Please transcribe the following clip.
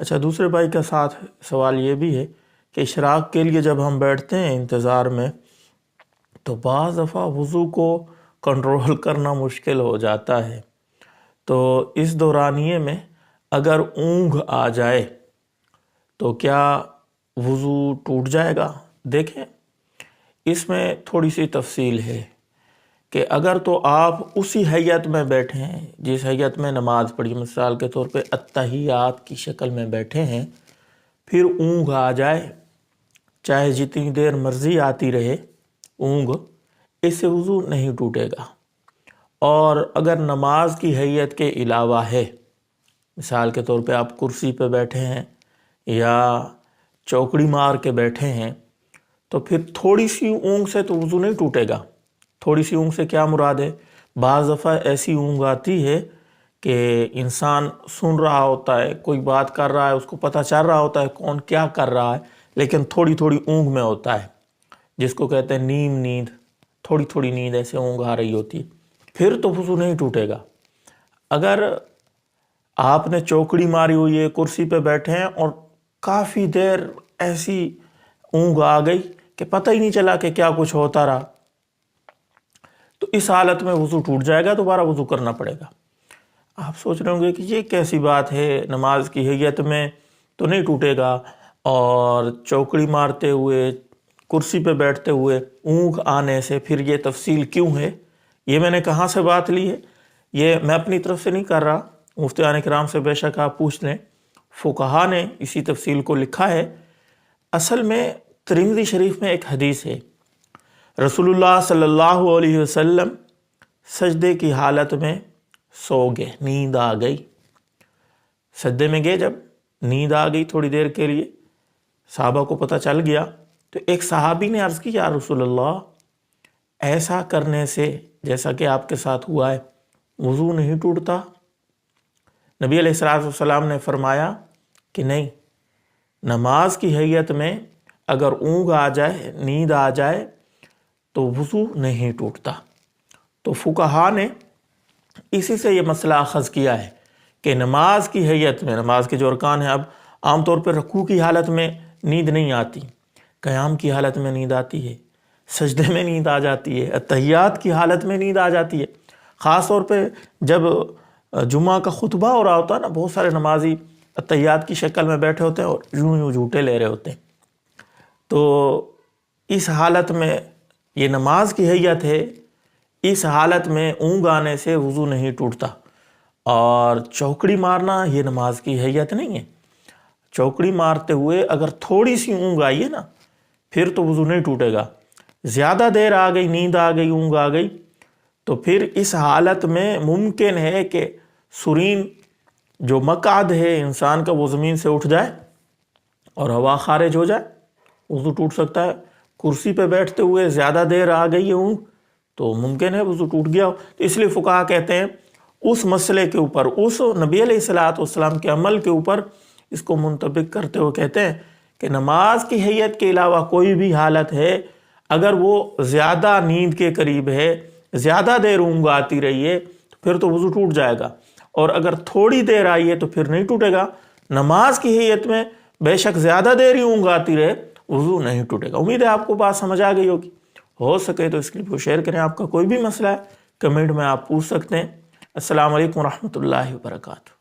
اچھا، دوسرے بھائی کا ساتھ سوال یہ بھی ہے کہ اشراق کے لیے جب ہم بیٹھتے ہیں انتظار میں تو بعض دفعہ وضو کو کنٹرول کرنا مشکل ہو جاتا ہے، تو اس دورانیے میں اگر اونگھ آ جائے تو کیا وضو ٹوٹ جائے گا؟ دیکھیں، اس میں تھوڑی سی تفصیل ہے کہ اگر تو آپ اسی حیت میں بیٹھے ہیں جس حیت میں نماز پڑھی، مثال کے طور پہ اتحیات کی شکل میں بیٹھے ہیں، پھر اونگھ آ جائے، چاہے جتنی دیر مرضی آتی رہے اونگھ، اس سے وضو نہیں ٹوٹے گا۔ اور اگر نماز کی حیت کے علاوہ ہے، مثال کے طور پہ آپ کرسی پہ بیٹھے ہیں یا چوکڑی مار کے بیٹھے ہیں، تو پھر تھوڑی سی اونگھ سے تو وضو نہیں ٹوٹے گا۔ تھوڑی سی اونگھ سے کیا مراد ہے؟ بعض دفعہ ایسی اونگھ آتی ہے کہ انسان سن رہا ہوتا ہے، کوئی بات کر رہا ہے، اس کو پتہ چل رہا ہوتا ہے کون کیا کر رہا ہے، لیکن تھوڑی تھوڑی اونگھ میں ہوتا ہے، جس کو کہتے ہیں نیم نیند، تھوڑی تھوڑی نیند ایسے اونگھ آ رہی ہوتی ہے، پھر تو وضو نہیں ٹوٹے گا۔ اگر آپ نے چوکڑی ماری ہوئی ہے، کرسی پہ بیٹھے ہیں اور کافی دیر ایسی اونگھ آ گئی کہ پتہ ہی نہیں چلا کہ کیا کچھ ہوتا رہا، تو اس حالت میں وضو ٹوٹ جائے گا، دوبارہ وضو کرنا پڑے گا۔ آپ سوچ رہے ہوں گے کہ یہ کیسی بات ہے، نماز کی حیت میں تو نہیں ٹوٹے گا، اور چوکڑی مارتے ہوئے، کرسی پہ بیٹھتے ہوئے اونگھ آنے سے پھر یہ تفصیل کیوں ہے؟ یہ میں نے کہاں سے بات لی ہے؟ یہ میں اپنی طرف سے نہیں کر رہا، مفتیان کرام سے بے شک آپ پوچھ لیں، فقہا نے اسی تفصیل کو لکھا ہے۔ اصل میں ترمذی شریف میں ایک حدیث ہے، رسول اللہ صلی اللہ علیہ وسلم سجدے کی حالت میں سو گئے، نیند آ گئی، سجدے میں گئے، جب نیند آ گئی تھوڑی دیر کے لیے، صحابہ کو پتہ چل گیا، تو ایک صحابی نے عرض کی، یا رسول اللہ، ایسا کرنے سے جیسا کہ آپ کے ساتھ ہوا ہے وضو نہیں ٹوٹتا؟ نبی علیہ السلام نے فرمایا کہ نہیں، نماز کی حیت میں اگر اونگھ آ جائے، نیند آ جائے تو وضو نہیں ٹوٹتا۔ تو فقہا نے اسی سے یہ مسئلہ اخذ کیا ہے کہ نماز کی حیت میں، نماز کے جو ارکان ہیں، اب عام طور پہ رکوع کی حالت میں نیند نہیں آتی، قیام کی حالت میں نیند آتی ہے، سجدے میں نیند آ جاتی ہے، اتحیات کی حالت میں نیند آ جاتی ہے، خاص طور پہ جب جمعہ کا خطبہ ہو رہا ہوتا ہے نا، بہت سارے نمازی اتحیات کی شکل میں بیٹھے ہوتے ہیں اور یوں یوں جھوٹے لے رہے ہوتے ہیں، تو اس حالت میں یہ نماز کی حیت ہے، اس حالت میں اونگھ آنے سے وضو نہیں ٹوٹتا۔ اور چوکڑی مارنا یہ نماز کی حیت نہیں ہے، چوکڑی مارتے ہوئے اگر تھوڑی سی اونگھ آئی ہے نا، پھر تو وضو نہیں ٹوٹے گا۔ زیادہ دیر آ گئی، نیند آ گئی، اونگھ آ گئی، تو پھر اس حالت میں ممکن ہے کہ سرین جو مقعد ہے انسان کا وہ زمین سے اٹھ جائے اور ہوا خارج ہو جائے، وضو ٹوٹ سکتا ہے۔ کرسی پہ بیٹھتے ہوئے زیادہ دیر آ گئی ہے اونگھ تو ممکن ہے وضو ٹوٹ گیا ہو۔ تو اس لیے فقہا کہتے ہیں اس مسئلے کے اوپر، اس نبی علیہ السلام کے عمل کے اوپر اس کو منطبق کرتے ہوئے کہتے ہیں کہ نماز کی حیت کے علاوہ کوئی بھی حالت ہے، اگر وہ زیادہ نیند کے قریب ہے، زیادہ دیر اونگھ آتی رہی ہے، تو پھر تو وضو ٹوٹ جائے گا، اور اگر تھوڑی دیر آئی ہے تو پھر نہیں ٹوٹے گا۔ نماز کی حیت میں بے شک زیادہ دیر ہی اونگھ آتی رہے، وضو نہیں ٹوٹے گا۔ امید ہے آپ کو بات سمجھ آ گئی ہوگی، ہو سکے تو اس کلپ کو شیئر کریں۔ آپ کا کوئی بھی مسئلہ ہے کمنٹ میں آپ پوچھ سکتے ہیں۔ السلام علیکم ورحمۃ اللہ وبرکاتہ۔